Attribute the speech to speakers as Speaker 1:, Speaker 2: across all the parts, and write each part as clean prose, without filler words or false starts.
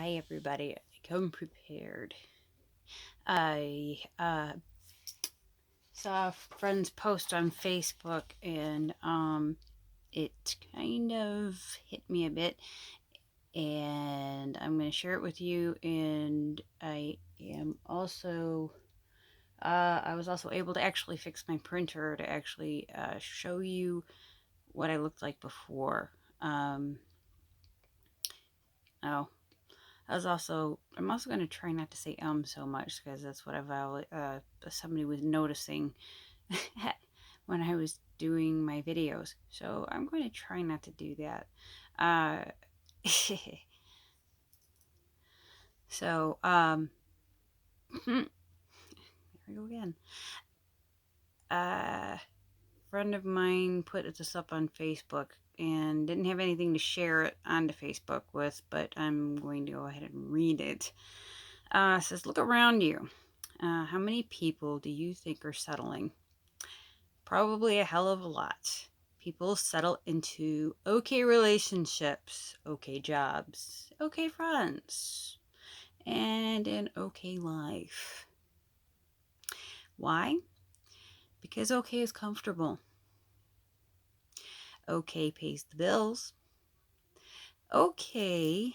Speaker 1: Hi, everybody. Come prepared. I saw a friend's post on Facebook and it kind of hit me a bit, and I'm going to share it with you. And I was also able to actually fix my printer to actually show you what I looked like before. Oh, I'm also going to try not to say so much because that's what somebody was noticing when I was doing my videos. So I'm going to try not to do that. Uh, so, there we go again. A friend of mine put this up on Facebook and didn't have anything to share it onto Facebook with, but I'm going to go ahead and read it. It says, look around you. How many people do you think are settling? Probably a hell of a lot. People settle into okay relationships, okay jobs, okay friends, and an okay life. Why? Because okay is comfortable. Okay pays the bills. Okay,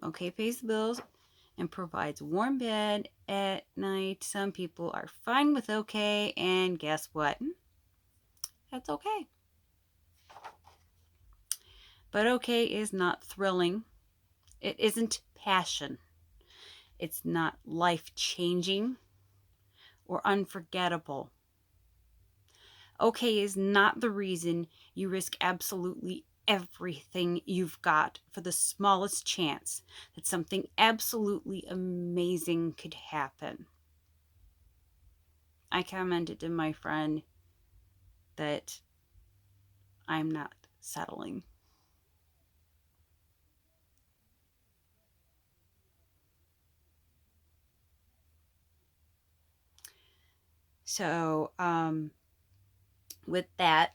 Speaker 1: okay pays the bills and provides warm bed at night. Some people are fine with okay, and guess what? That's okay. But okay is not thrilling. It isn't passion. It's not life-changing or unforgettable. Okay is not the reason you risk absolutely everything you've got for the smallest chance that something absolutely amazing could happen. I commented to my friend that I'm not settling. So, with that,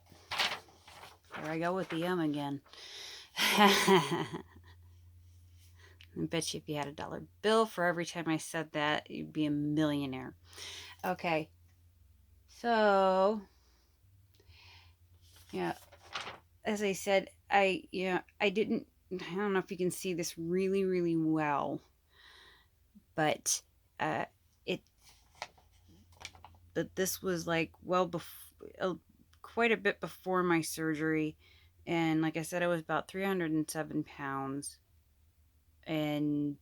Speaker 1: there I go with the again. I bet you if you had $1 bill for every time I said that, you'd be a millionaire. Okay, so yeah, as I said, I didn't. I don't know if you can see this really well, but uh, it. But this was like quite a bit before my surgery, and like I said, I was about 307 pounds, and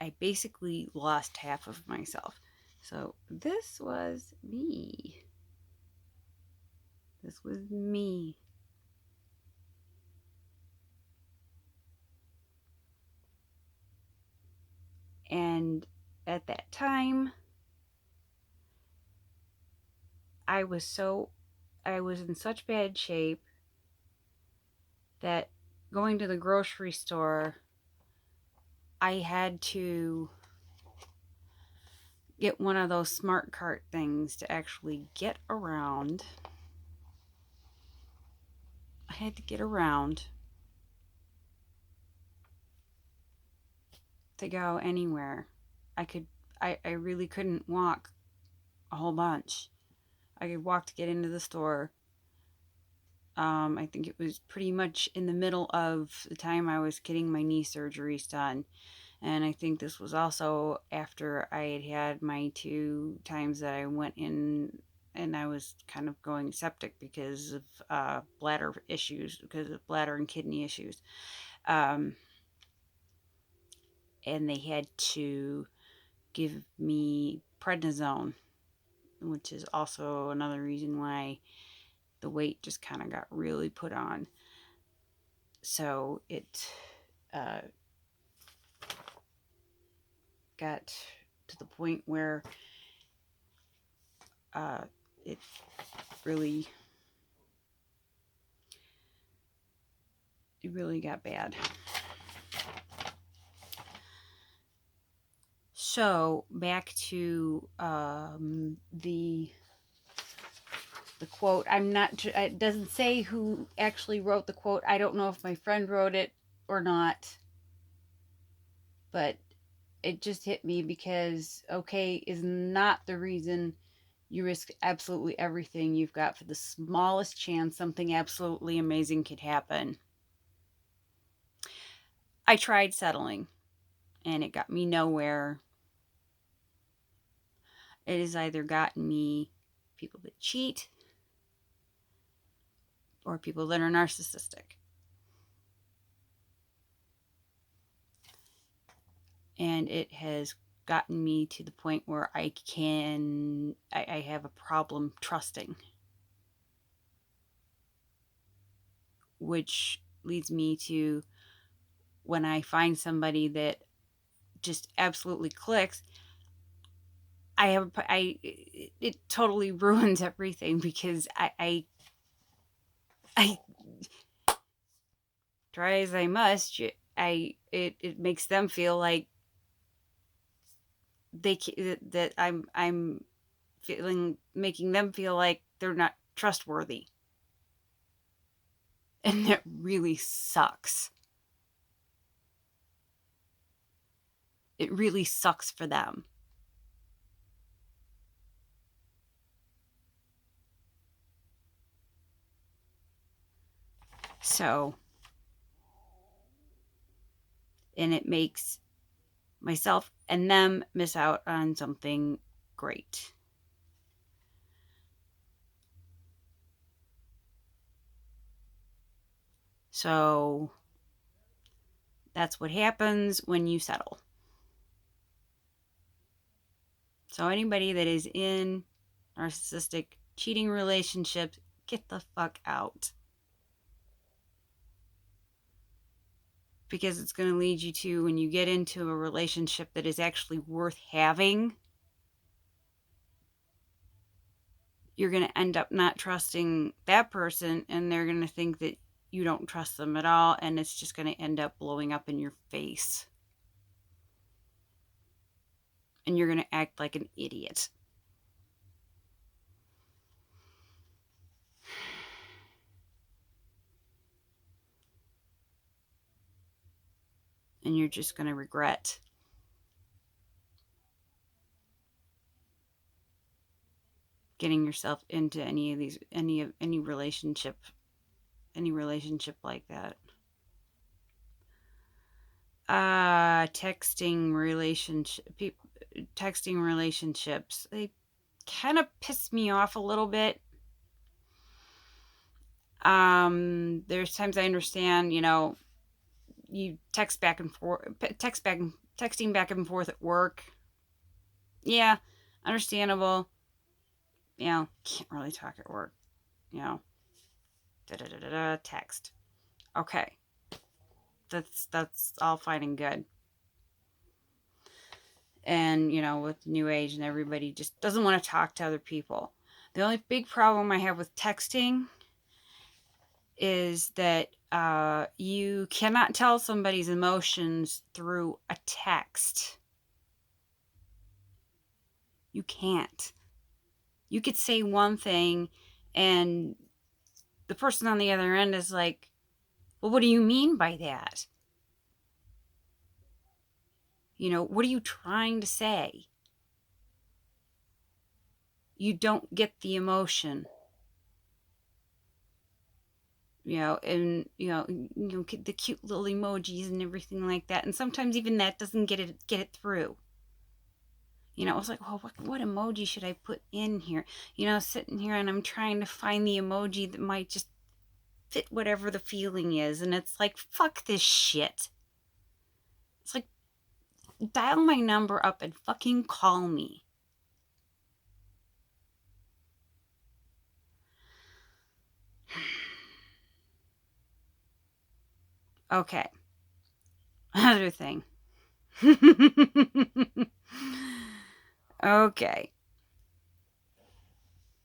Speaker 1: I basically lost half of myself. So this was me. This was me. And at that time, I was so I was in such bad shape that going to the grocery store, I had to get one of those smart cart things to actually get around. I had to get around to go anywhere. I could I really couldn't walk a whole bunch. I could walk to get into the store. I think it was pretty much in the middle of the time I was getting my knee surgeries done. And I think this was also after I had had my 2 times that I went in and I was kind of going septic because of bladder issues, because of bladder and kidney issues. Um, and they had to give me prednisone, which is also another reason why the weight just kind of got really put on. So it uh, got to the point where uh, it really got bad. So back to the quote. I'm not. It doesn't say who actually wrote the quote. I don't know if my friend wrote it or not. But it just hit me because okay is not the reason you risk absolutely everything you've got for the smallest chance something absolutely amazing could happen. I tried settling and it got me nowhere. It has either gotten me people that cheat or people that are narcissistic. And it has gotten me to the point where I have a problem trusting, which leads me to when I find somebody that just absolutely clicks, it totally ruins everything because I try as I must. It makes them feel like that I'm feeling making them feel like they're not trustworthy, and that really sucks. It really sucks for them. So, and it makes myself and them miss out on something great. So, that's what happens when you settle. So, anybody that is in narcissistic cheating relationships, get the fuck out. Because it's going to lead you to, when you get into a relationship that is actually worth having, you're going to end up not trusting that person, and they're going to think that you don't trust them at all, and it's just going to end up blowing up in your face. And you're going to act like an idiot. And you're just going to regret getting yourself into any relationship like that. Texting relationships, they kind of piss me off a little bit. There's times I understand, you texting back and forth at work. Yeah, understandable. Can't really talk at work. You know, text. Okay, that's all fine and good. And with new age and everybody just doesn't want to talk to other people. The only big problem I have with texting is that you cannot tell somebody's emotions through a text. You can't. You could say one thing and the person on the other end is like, well, what do you mean by that? What are you trying to say? You don't get the emotion. And the cute little emojis and everything like that. And sometimes even that doesn't get it through. It's like, well, what emoji should I put in here? Sitting here and I'm trying to find the emoji that might just fit whatever the feeling is. And it's like, fuck this shit. It's like, dial my number up and fucking call me. Okay. Another thing. Okay.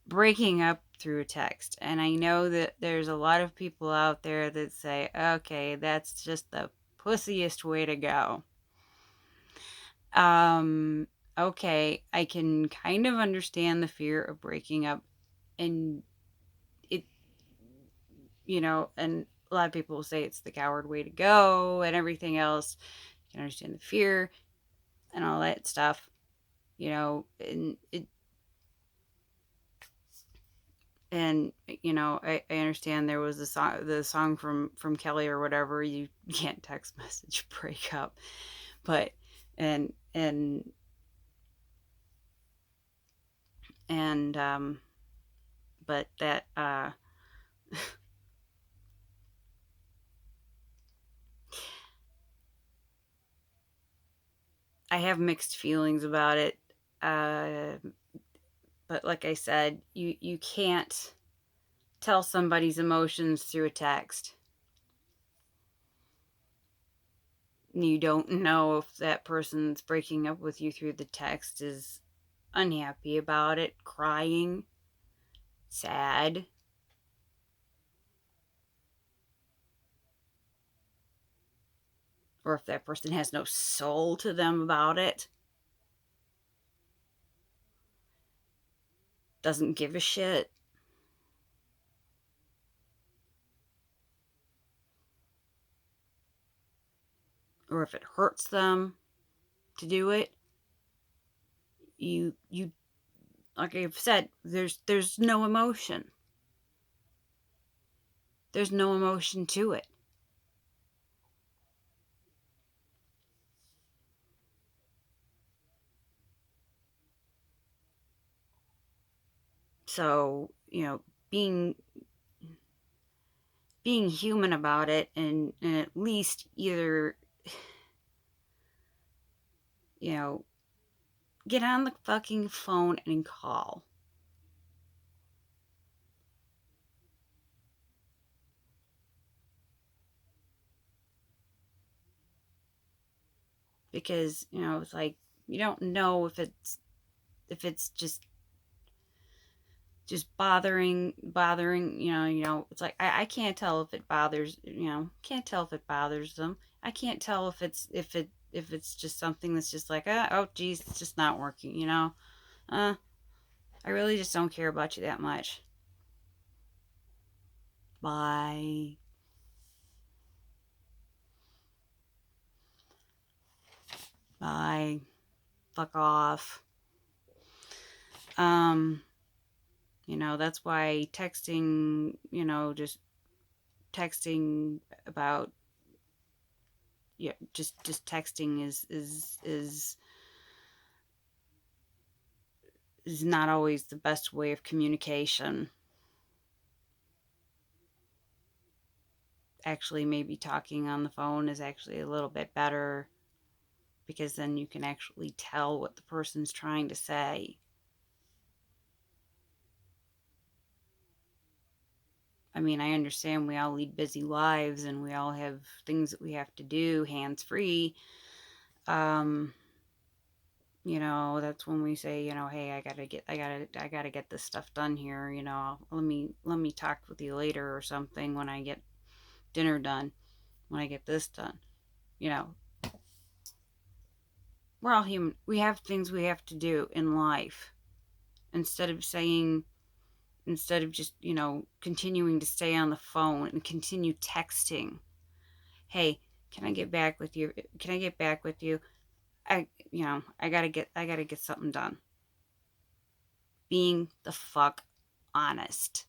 Speaker 1: Breaking up through text. And I know that there's a lot of people out there that say, okay, that's just the pussiest way to go. Okay, I can kind of understand the fear of breaking up, and it, and a lot of people will say it's the coward way to go and everything else. can understand the fear and all that stuff, you know, and you know, I understand there was the song from Kelly or whatever, you can't text message break up, but and and but that I have mixed feelings about it. Uh, but like I said, you can't tell somebody's emotions through a text. You don't know if that person's breaking up with you through the text is unhappy about it, crying, sad, or if that person has no soul to them about it, doesn't give a shit, or if it hurts them to do it. You like I've said, there's no emotion. There's no emotion to it. So, you know, being being human about it, and at least either, you know, get on the fucking phone and call. Because, you know, it's like you don't know if it's just bothering, you know, it's like I can't tell if it bothers, you know, can't tell if it bothers them. I can't tell if it's just something that's just like, oh geez, it's just not working, you know. uh I really just don't care about you that much. Bye. Bye. Fuck off. um you know, that's why texting, you know, just texting about, yeah, just texting is not always the best way of communication. Actually, maybe talking on the phone is actually a little bit better, because then you can actually tell what the person's trying to say. I mean, I understand we all lead busy lives and we all have things that we have to do hands free. Um, you know, that's when we say, you know, hey, I gotta get this stuff done here. You know, let me talk with you later or something when I get dinner done, when I get this done. You know, we're all human. We have things we have to do in life. Instead of saying, instead of just, you know, continuing to stay on the phone and continue texting, hey, can I get back with you? Can I get back with you? You know, I gotta get something done. Being the fuck honest.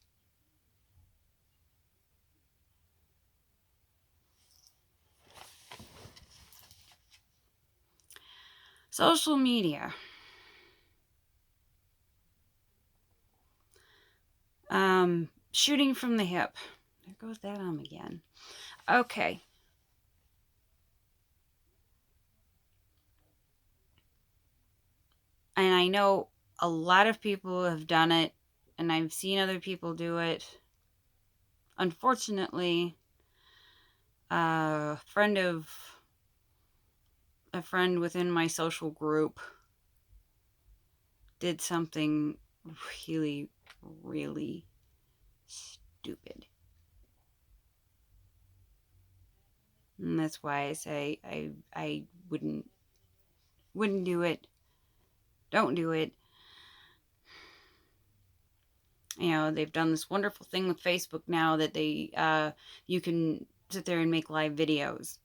Speaker 1: Social media. Shooting from the hip. There goes that again. Okay. And I know a lot of people have done it, and I've seen other people do it. Unfortunately, a friend of a friend within my social group did something really, really stupid. And that's why I say I wouldn't do it. Don't do it. You know, they've done this wonderful thing with Facebook now that you can sit there and make live videos.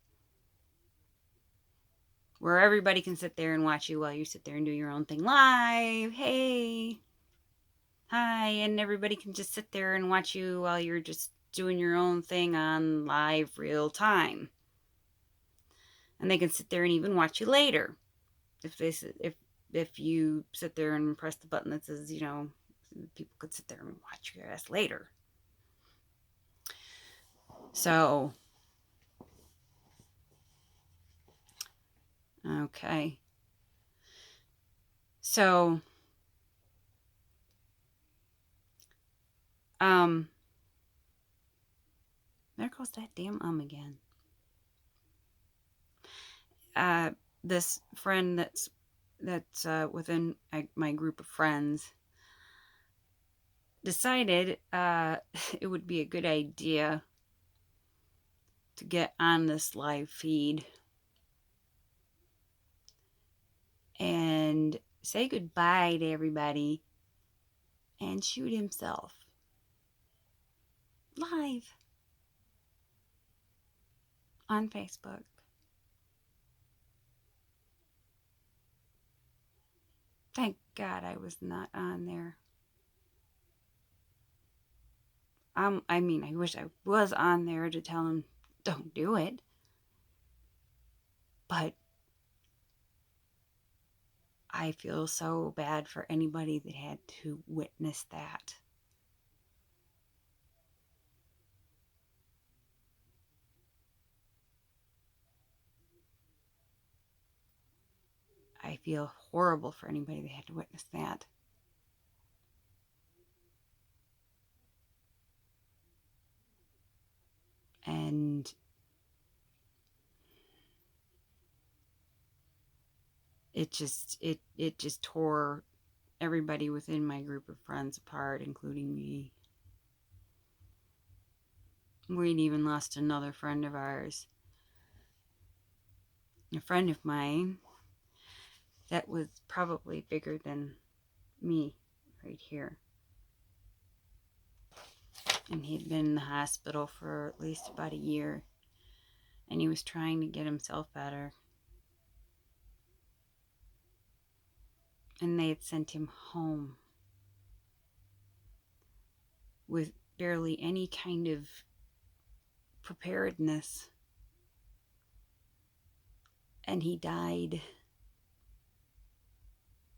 Speaker 1: where everybody can sit there and watch you while you sit there and do your own thing live. Hey, hi, and everybody can just sit there and watch you while you're just doing your own thing on live real time. And they can sit there and even watch you later. If you sit there and press the button that says, people could sit there and watch your ass later. So, okay. So, there goes that damn again. This friend that's within my group of friends decided it would be a good idea to get on this live feed and say goodbye to everybody and shoot himself live on Facebook. Thank God I was not on there. I mean, I wish I was on there to tell him don't do it. But I feel so bad for anybody that had to witness that. I feel horrible for anybody that had to witness that. And it just tore everybody within my group of friends apart, including me. We'd even lost another friend of ours. A friend of mine that was probably bigger than me right here. And he'd been in the hospital for at least about a year. And he was trying to get himself better. And they had sent him home with barely any kind of preparedness. And he died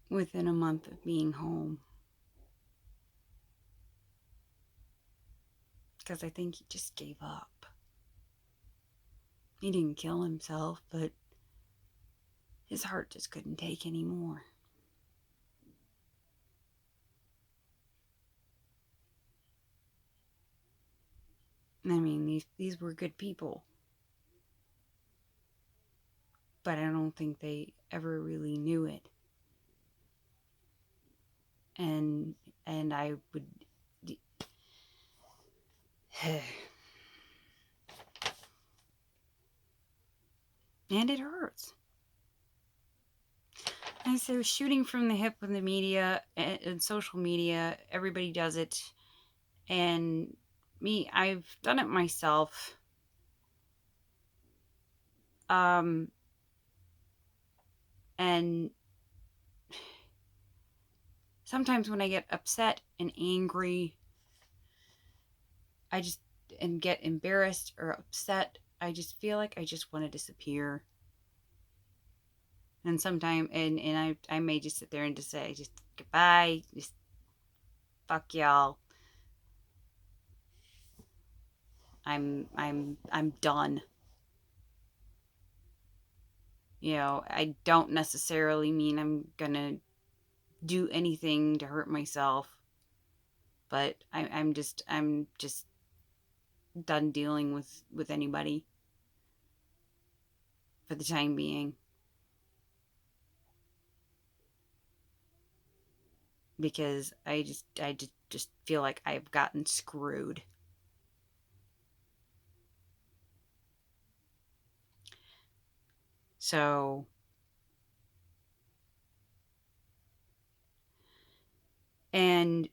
Speaker 1: within a month of being home. Because I think he just gave up. He didn't kill himself, but his heart just couldn't take any more. I mean, these were good people. But I don't think they ever really knew it. And I would and it hurts. And so shooting from the hip with the media and social media, everybody does it. And me, I've done it myself. And sometimes when I get upset and angry, and get embarrassed or upset, I just feel like I just want to disappear. And sometimes, and I may just sit there and just say, just goodbye, just fuck y'all. I'm done. I don't necessarily mean I'm gonna do anything to hurt myself, but I'm just done dealing with anybody for the time being. Because I just feel like I've gotten screwed. So and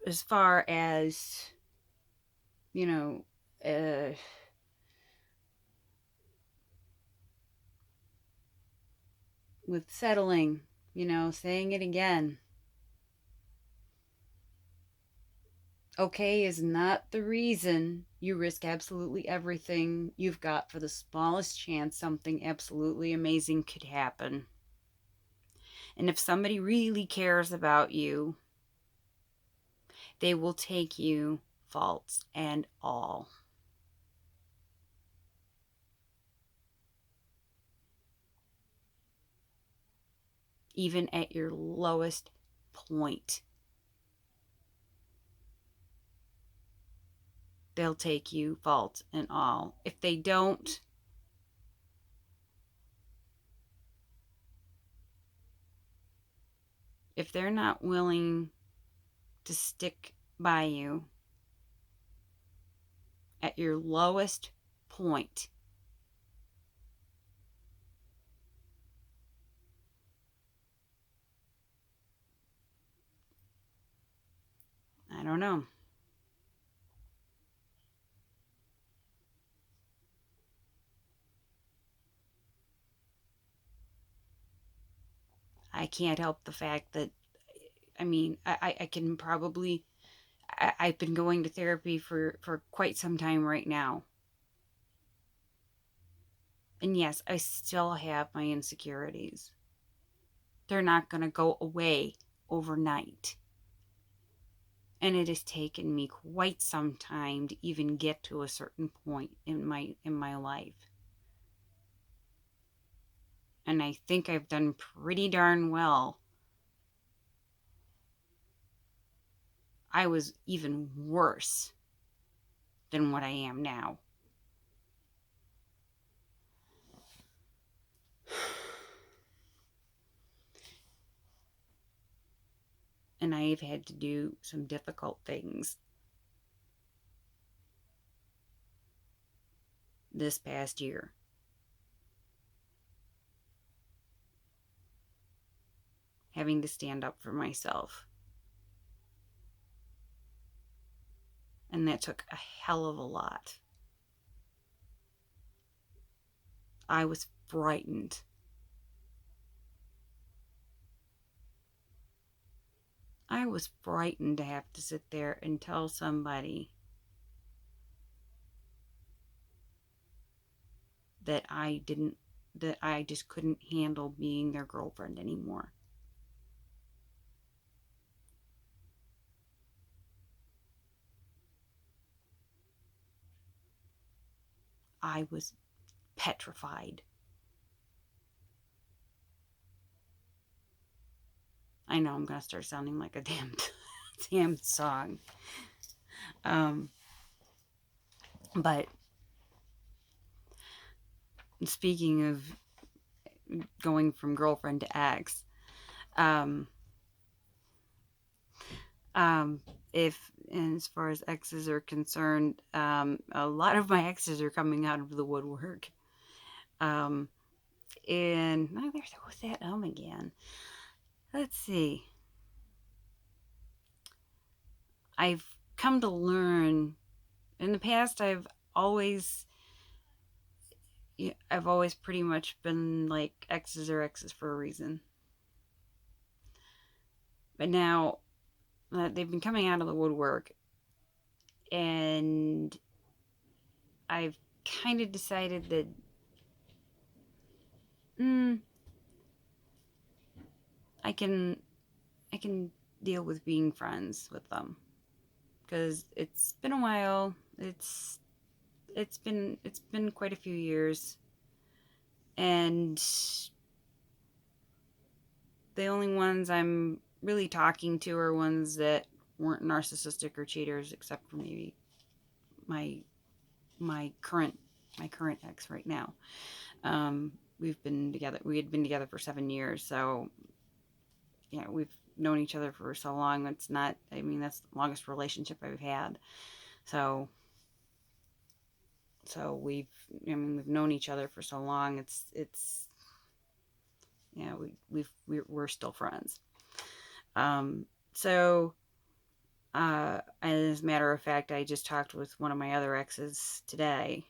Speaker 1: as far as you know uh with settling, saying it again. Okay is not the reason you risk absolutely everything you've got for the smallest chance something absolutely amazing could happen. And if somebody really cares about you, they will take you, faults and all. Even at your lowest point, they'll take you, fault and all. If they don't, if they're not willing to stick by you at your lowest point, I don't know. I can't help the fact that, I can probably, I've been going to therapy for quite some time right now. And yes, I still have my insecurities. They're not going to go away overnight. And it has taken me quite some time to even get to a certain point in my life. And I think I've done pretty darn well. I was even worse than what I am now. And I've had to do some difficult things this past year. Having to stand up for myself. And that took a hell of a lot. I was frightened. I was frightened to have to sit there and tell somebody that I just couldn't handle being their girlfriend anymore. I was petrified. I know I'm going to start sounding like a damn song. Um, but speaking of going from girlfriend to ex, um, um, if and as far as exes are concerned, a lot of my exes are coming out of the woodwork. Um, and oh, there's that again. Let's see. I've come to learn in the past. Always I've always pretty much been like exes are exes for a reason. But now they've been coming out of the woodwork, and I've kind of decided that mm, I can I can deal with being friends with them because it's been a while. It's been quite a few years, and the only ones I'm really talking to are ones that weren't narcissistic or cheaters, except for maybe my my current my current ex right now. We've been together. We had been together for 7 years, so yeah, we've known each other for so long. It's not. I mean, that's the longest relationship I've had. So we've. I mean, we've known each other for so long. It's. Yeah, we're still friends. Um. So. As a matter of fact, I just talked with one of my other exes today,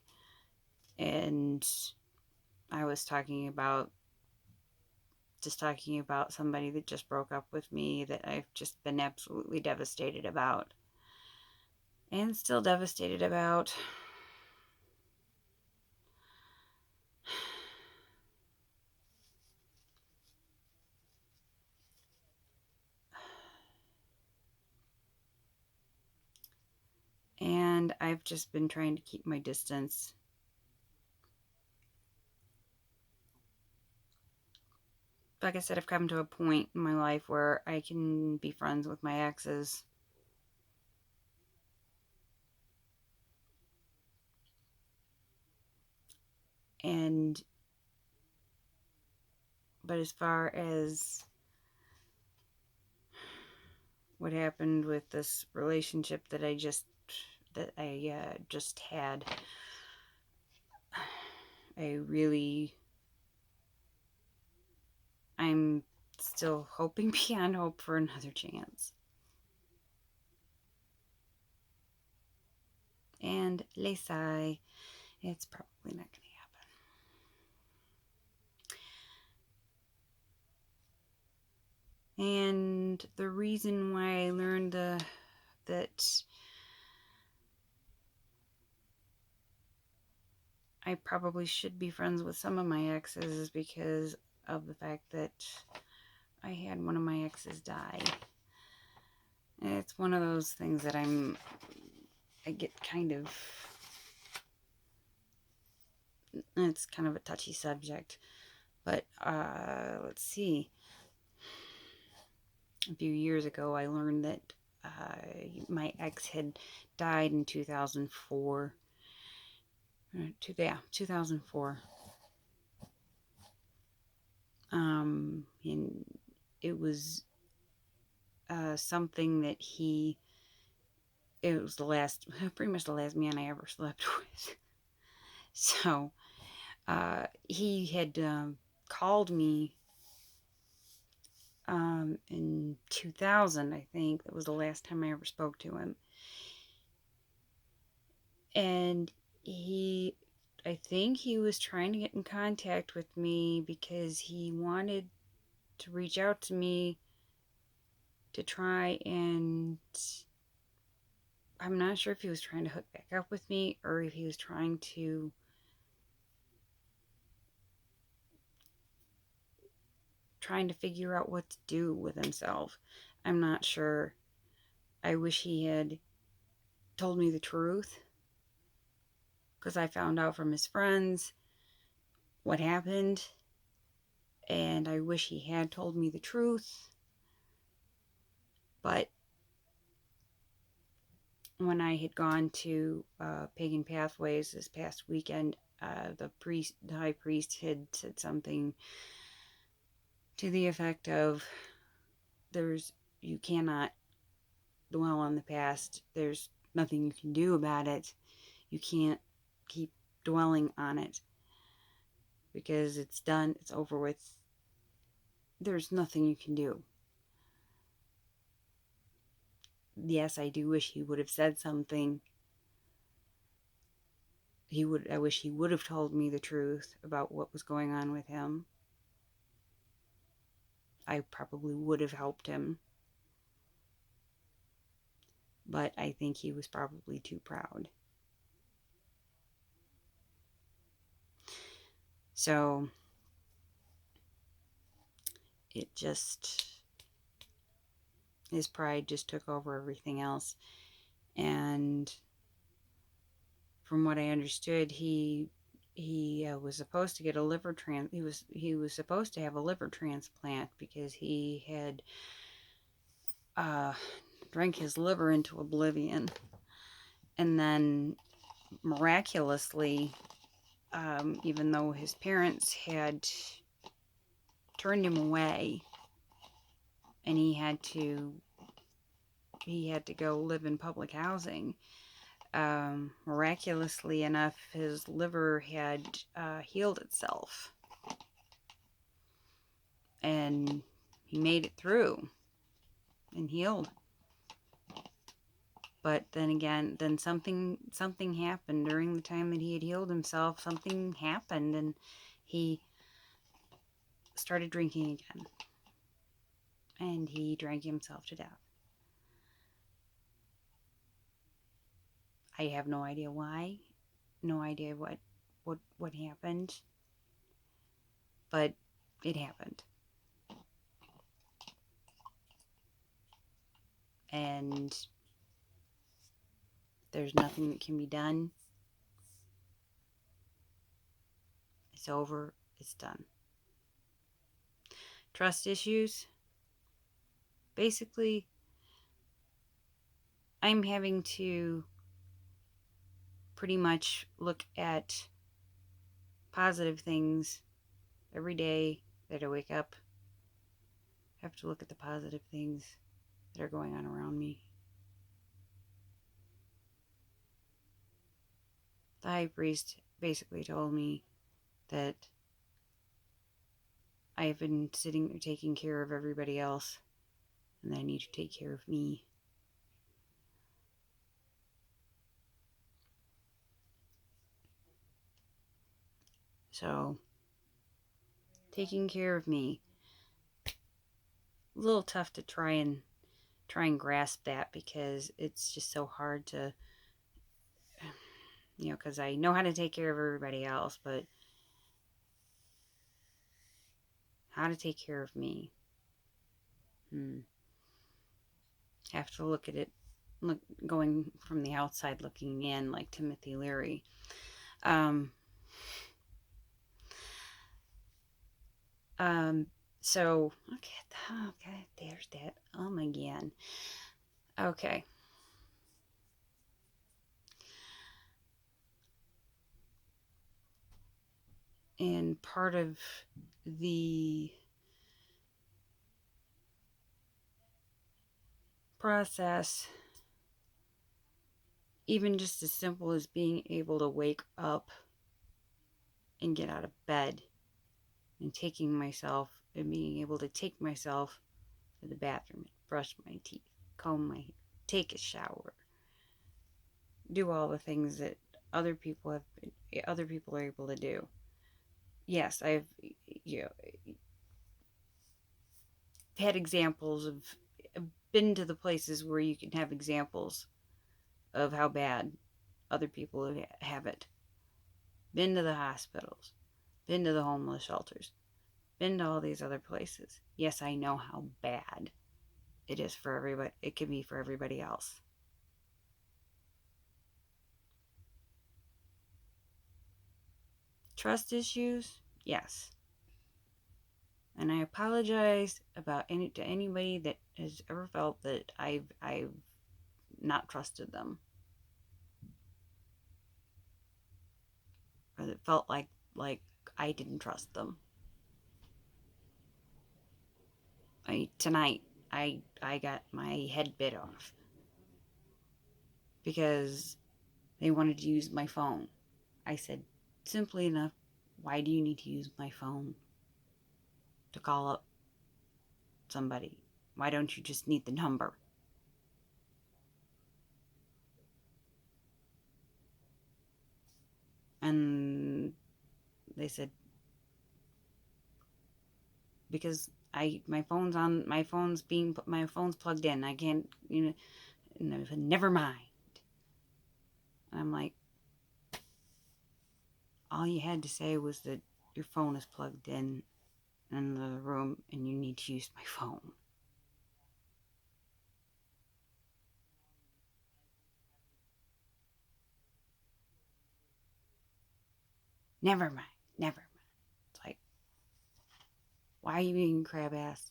Speaker 1: and I was talking about just talking about somebody that just broke up with me that I've just been absolutely devastated about. And still devastated about. And I've just been trying to keep my distance. Like I said, I've come to a point in my life where I can be friends with my exes. And, but as far as what happened with this relationship that I just had, I'm still hoping beyond hope for another chance. And Lesai, it's probably not going to happen. And the reason why I learned that I probably should be friends with some of my exes is because of the fact that I had one of my exes die. And it's one of those things that I get kind of, it's kind of a touchy subject. But let's see. A few years ago, I learned that my ex had died in 2004. 2004. And it was something that it was pretty much the last man I ever slept with. So he had called me in 2000, I think. That was the last time I ever spoke to him. And I think he was trying to get in contact with me because he wanted to reach out to me to try and, I'm not sure if he was trying to hook back up with me or if he was trying to figure out what to do with himself. I'm not sure. I wish he had told me the truth, because I found out from his friends what happened, and I wish he had told me the truth. But when I had gone to Pagan Pathways this past weekend, the high priest had said something to the effect of, you cannot dwell on the past. There's nothing you can do about it. You can't keep dwelling on it because it's done, it's over with. There's nothing you can do. Yes, I do wish he would have said something. I wish he would have told me the truth about what was going on with him. I probably would have helped him. But I think he was probably too proud. So his pride just took over everything else. And from what I understood, he was supposed to get a liver he was supposed to have a liver transplant because he had drank his liver into oblivion. And then miraculously, even though his parents had turned him away and he had to go live in public housing, miraculously enough, his liver had healed itself. And he made it through and healed. But then again, something happened during the time that he had healed himself. Something happened, and he started drinking again. And he drank himself to death. I have no idea why, no idea what happened, but it happened. And there's nothing that can be done. It's over. It's done. Trust issues. Basically, I'm having to pretty much look at positive things every day that I wake up. I have to look at the positive things that are going on around me. The high priest basically told me that I have been sitting there taking care of everybody else, and that I need to take care of me. So, taking care of me. A little tough to try and grasp that, because it's just so hard to, because I know how to take care of everybody else, but how to take care of me. Have to look at it, going from the outside looking in, like Timothy Leary. So, okay, there's that again. Okay. And part of the process, even just as simple as being able to wake up and get out of bed, and taking myself and being able to take myself to the bathroom, brush my teeth, comb my hair, take a shower, do all the things that other people are able to do. Yes, I've had examples of, been to the places where you can have examples of how bad other people have it. Been to the hospitals, been to the homeless shelters, been to all these other places. Yes, I know how bad it is for everybody. It can be for everybody else. Trust issues? Yes. And I apologize to anybody that has ever felt that I've not trusted them, or that felt like I didn't trust them. Tonight I got my head bit off because they wanted to use my phone. I said, simply enough, why do you need to use my phone to call up somebody? Why don't you just need the number? And they said, because my phone's plugged in. I can't, and I said, never mind. And I'm like, all you had to say was that your phone is plugged in the room and you need to use my phone. Never mind. Never mind. It's like, why are you being crab ass?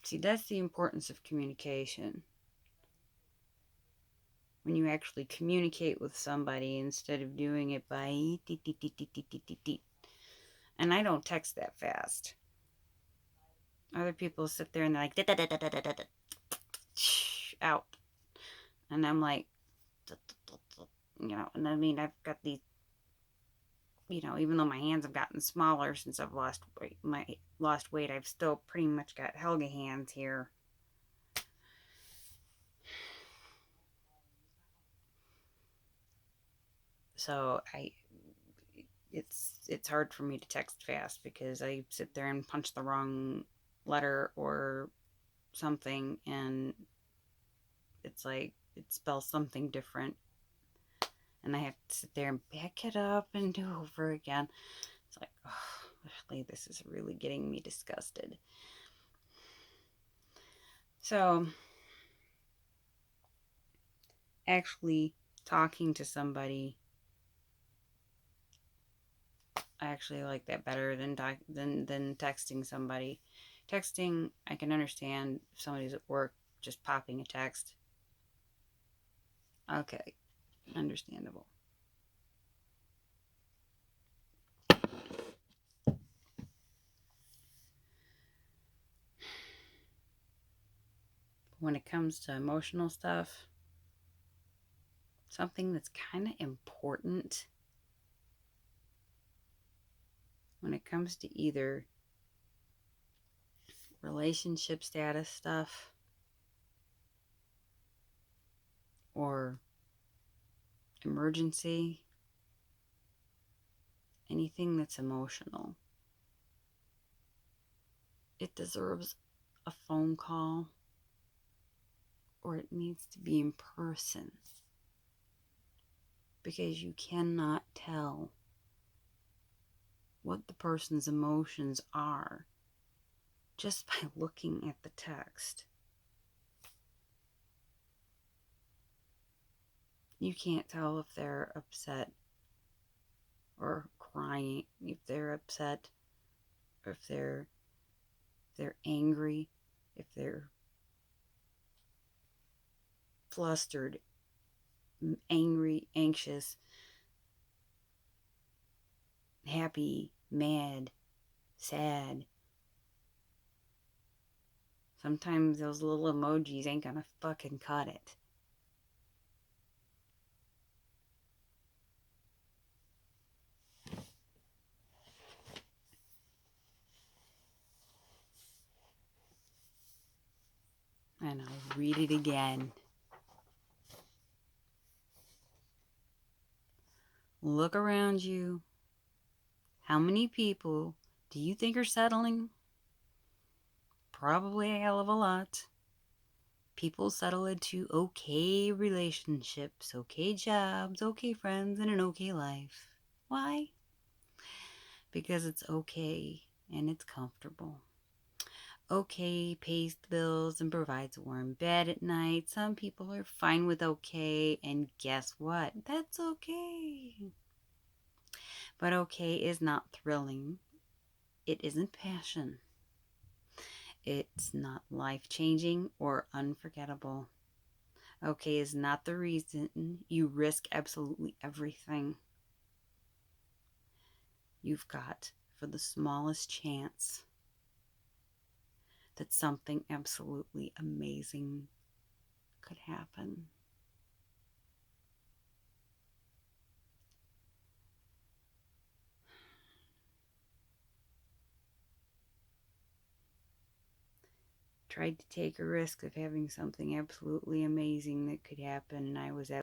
Speaker 1: See, that's the importance of communication. When you actually communicate with somebody instead of doing it by and I don't text that fast. Other people sit there and they're like out, and I'm like, and I mean, I've got these, even though my hands have gotten smaller since I've lost weight, I've still pretty much got Helga hands here. So it's hard for me to text fast because I sit there and punch the wrong letter or something, and it's like it spells something different, and I have to sit there and back it up and do over again. It's like, oh, this is really getting me disgusted. So actually talking to somebody, I actually like that better than texting somebody. Texting, I can understand if somebody's at work, just popping a text. Okay, understandable. When it comes to emotional stuff, something that's kind of important when it comes to either relationship status stuff or emergency, anything that's emotional, it deserves a phone call, or it needs to be in person, because you cannot tell what the person's emotions are just by looking at the text. You can't tell if they're upset or crying, if they're upset, or if they're angry, if they're flustered, angry, anxious, happy, mad, sad. Sometimes those little emojis ain't gonna fucking cut it. And I'll read it again. Look around you. How many people do you think are settling? Probably a hell of a lot. People settle into okay relationships, okay jobs, okay friends, and an okay life. Why? Because it's okay and it's comfortable. Okay pays the bills and provides a warm bed at night. Some people are fine with okay, and guess what? That's okay. But okay is not thrilling. It isn't passion. It's not life changing or unforgettable. Okay is not the reason you risk absolutely everything you've got for the smallest chance that something absolutely amazing could happen. Tried to take a risk of having something absolutely amazing that could happen, and I was